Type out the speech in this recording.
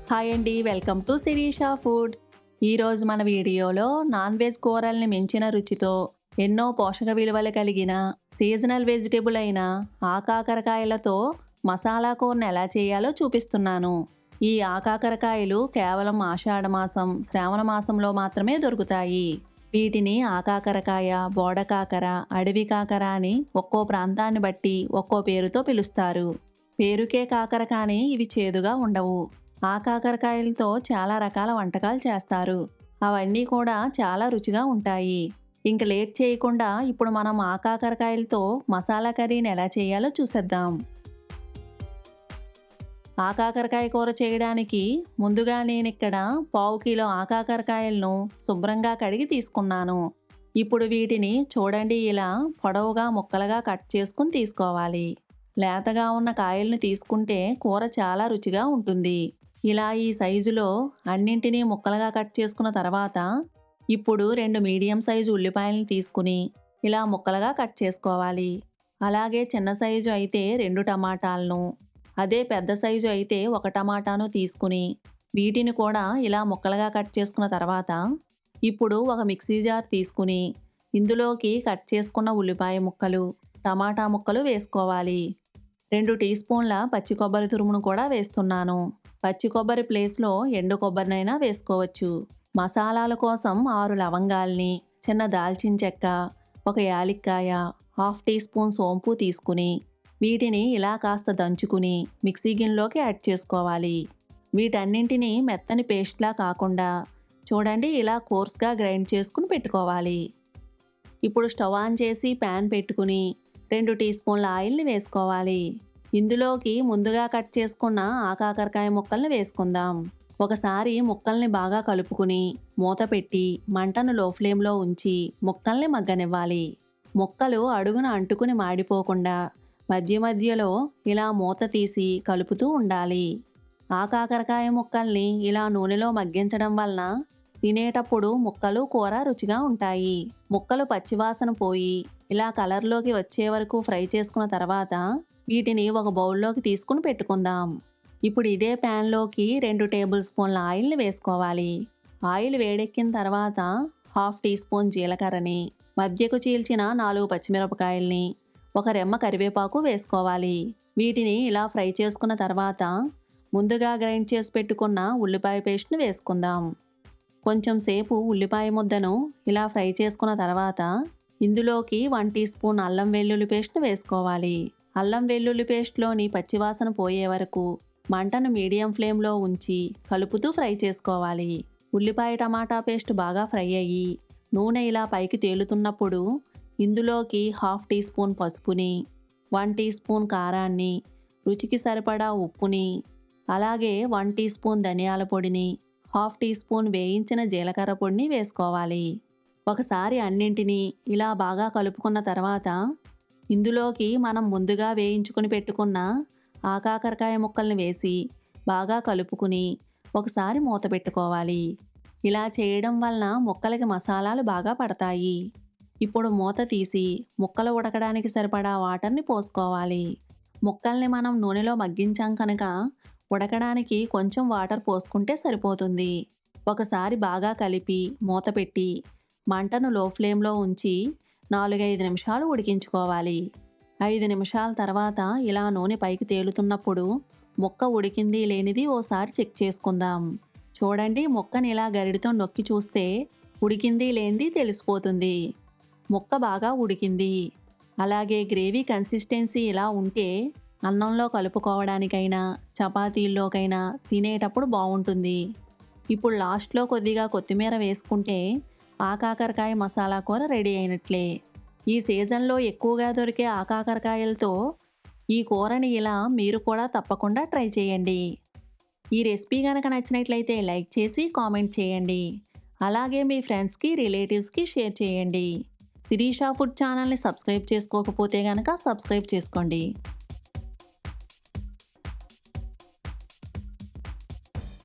Hi అండి, welcome to Sirisha food. ఈరోజు మన వీడియోలో నాన్ వెజ్ కూరల్ని మించిన రుచితో ఎన్నో పోషక విలువలు కలిగిన సీజనల్ వెజిటేబుల్ అయిన ఆకాకరకాయలతో మసాలా కూరను ఎలా చేయాలో చూపిస్తున్నాను. ఈ ఆకాకరకాయలు కేవలం ఆషాఢ మాసం, శ్రావణ మాసంలో మాత్రమే దొరుకుతాయి. వీటిని ఆకాకరకాయ, బోడకాకర, అడవి కాకర అని ఒక్కో ప్రాంతాన్ని బట్టి ఒక్కో పేరుతో పిలుస్తారు. పేరుకే కాకర కానీ ఇవి చేదుగా ఉండవు. ఆకాకరకాయలతో చాలా రకాల వంటకాలు చేస్తారు. అవన్నీ కూడా చాలా రుచిగా ఉంటాయి. ఇంక లేట్ చేయకుండా ఇప్పుడు మనం ఆకాకరకాయలతో మసాలా కర్రీని ఎలా చేయాలో చూసేద్దాం. ఆకాకరకాయ కూర చేయడానికి ముందుగా నేను ఇక్కడ 1/2 కిలో ఆకాకరకాయలను శుభ్రంగా కడిగి తీసుకున్నాను. ఇప్పుడు వీటిని చూడండి, ఇలా పొడవుగా ముక్కలుగా కట్ చేసుకుని తీసుకోవాలి. లేతగా ఉన్న కాయలను తీసుకుంటే కూర చాలా రుచిగా ఉంటుంది. ఇలా ఈ సైజులో అన్నింటినీ ముక్కలుగా కట్ చేసుకున్న తర్వాత ఇప్పుడు 2 మీడియం సైజు ఉల్లిపాయలను తీసుకుని ఇలా ముక్కలుగా కట్ చేసుకోవాలి. అలాగే చిన్న సైజు అయితే 2 టమాటాలను, అదే పెద్ద సైజు అయితే 1 టమాటాను తీసుకుని వీటిని కూడా ఇలా ముక్కలుగా కట్ చేసుకున్న తర్వాత ఇప్పుడు ఒక మిక్సీ జార్ తీసుకుని ఇందులోకి కట్ చేసుకున్న ఉల్లిపాయ ముక్కలు, టమాటా ముక్కలు వేసుకోవాలి. 2 టీ స్పూన్ల పచ్చి కొబ్బరి తురుమును కూడా వేస్తున్నాను. పచ్చి కొబ్బరి ప్లేస్లో ఎండు కొబ్బరినైనా వేసుకోవచ్చు. మసాలాల కోసం 6 లవంగాల్ని, చిన్న దాల్చిన చెక్క, 1 యాలక్కాయ, 1/2 టీ స్పూన్ సోంపు తీసుకుని వీటిని ఇలా కాస్త దంచుకుని మిక్సీ గిన్నెలోకి యాడ్ చేసుకోవాలి. వీటన్నింటినీ మెత్తని పేస్ట్లా కాకుండా చూడండి ఇలా కోర్స్గా గ్రైండ్ చేసుకుని పెట్టుకోవాలి. ఇప్పుడు స్టవ్ ఆన్ చేసి ప్యాన్ పెట్టుకుని 2 టీ స్పూన్ల ఆయిల్ని వేసుకోవాలి. ఇందులోకి ముందుగా కట్ చేసుకున్న ఆకాకరకాయ ముక్కల్ని వేసుకుందాం. ఒకసారి ముక్కల్ని బాగా కలుపుకుని మూత పెట్టి మంటను లో ఫ్లేమ్లో ఉంచి ముక్కల్ని మగ్గనివ్వాలి. ముక్కలు అడుగున అంటుకుని మాడిపోకుండా మధ్య మధ్యలో ఇలా మూత తీసి కలుపుతూ ఉండాలి. ఆకాకరకాయ ముక్కల్ని ఇలా నూనెలో మగ్గించడం వలన తినేటప్పుడు ముక్కలు కూర రుచిగా ఉంటాయి. ముక్కలు పచ్చివాసన పోయి ఇలా కలర్లోకి వచ్చే వరకు ఫ్రై చేసుకున్న తర్వాత వీటిని ఒక బౌల్లోకి తీసుకుని పెట్టుకుందాం. ఇప్పుడు ఇదే ప్యాన్లోకి 2 టేబుల్ స్పూన్ల ఆయిల్ని వేసుకోవాలి. ఆయిల్ వేడెక్కిన తర్వాత 1/2 టీ స్పూన్ జీలకర్రని, మధ్యకు చీల్చిన 4 పచ్చిమిరపకాయల్ని, 1 రెమ్మ కరివేపాకు వేసుకోవాలి. వీటిని ఇలా ఫ్రై చేసుకున్న తర్వాత ముందుగా గ్రైండ్ చేసి పెట్టుకున్న ఉల్లిపాయ పేస్ట్ని వేసుకుందాం. కొంచెం సేపు ఉల్లిపాయ ముద్దను ఇలా ఫ్రై చేసుకున్న తర్వాత ఇందులోకి 1 టీ స్పూన్ అల్లం వెల్లుల్లి పేస్ట్ని వేసుకోవాలి. అల్లం వెల్లుల్లి పేస్ట్లోని పచ్చివాసన పోయే వరకు మంటను మీడియం ఫ్లేమ్లో ఉంచి కలుపుతూ ఫ్రై చేసుకోవాలి. ఉల్లిపాయ టమాటా పేస్ట్ బాగా ఫ్రై అయ్యి నూనె ఇలా పైకి తేలుతున్నప్పుడు ఇందులోకి 1/2 టీ స్పూన్ పసుపుని, 1 టీ స్పూన్ కారాన్ని, రుచికి సరిపడా ఉప్పుని, అలాగే 1 టీ స్పూన్ ధనియాల పొడిని, 1/2 టీ స్పూన్ వేయించిన జీలకర్ర పొడిని వేసుకోవాలి. ఒకసారి అన్నింటినీ ఇలా బాగా కలుపుకున్న తర్వాత ఇందులోకి మనం ముందుగా వేయించుకుని పెట్టుకున్న ఆకాకరకాయ ముక్కల్ని వేసి బాగా కలుపుకుని ఒకసారి మూత పెట్టుకోవాలి. ఇలా చేయడం వలన ముక్కలకి మసాలాలు బాగా పడతాయి. ఇప్పుడు మూత తీసి ముక్కలు ఉడకడానికి సరిపడా వాటర్ని పోసుకోవాలి. ముక్కల్ని మనం నూనెలో మగ్గించాం కనుక ఉడకడానికి కొంచెం వాటర్ పోసుకుంటే సరిపోతుంది. ఒకసారి బాగా కలిపి మూత పెట్టి మంటను లో ఫ్లేమ్లో ఉంచి 4-5 నిమిషాలు ఉడికించుకోవాలి. 5 నిమిషాల తర్వాత ఇలా నూనె పైకి తేలుతున్నప్పుడు ముక్క ఉడికింది లేనిది ఓసారి చెక్ చేసుకుందాం. చూడండి, ముక్కని ఇలా గరిడితో నొక్కి చూస్తే ఉడికింది లేనిది తెలిసిపోతుంది. ముక్క బాగా ఉడికింది. అలాగే గ్రేవీ కన్సిస్టెన్సీ ఇలా ఉంటే అన్నంలో కలుపుకోవడానికైనా చపాతీల్లోకైనా తినేటప్పుడు బాగుంటుంది. ఇప్పుడు లాస్ట్లో కొద్దిగా కొత్తిమీర వేసుకుంటే ఆకాకరకాయ మసాలా కూర రెడీ అయినట్లే. ఈ సీజన్లో ఎక్కువగా దొరికే ఆకాకరకాయలతో ఈ కూరని ఇలా మీరు కూడా తప్పకుండా ట్రై చేయండి. ఈ రెసిపీ కనుక నచ్చినట్లయితే లైక్ చేసి కామెంట్ చేయండి. అలాగే మీ ఫ్రెండ్స్కి, రిలేటివ్స్కి షేర్ చేయండి. శిరీష ఫుడ్ ఛానల్ని సబ్స్క్రైబ్ చేసుకోకపోతే కనుక సబ్స్క్రైబ్ చేసుకోండి.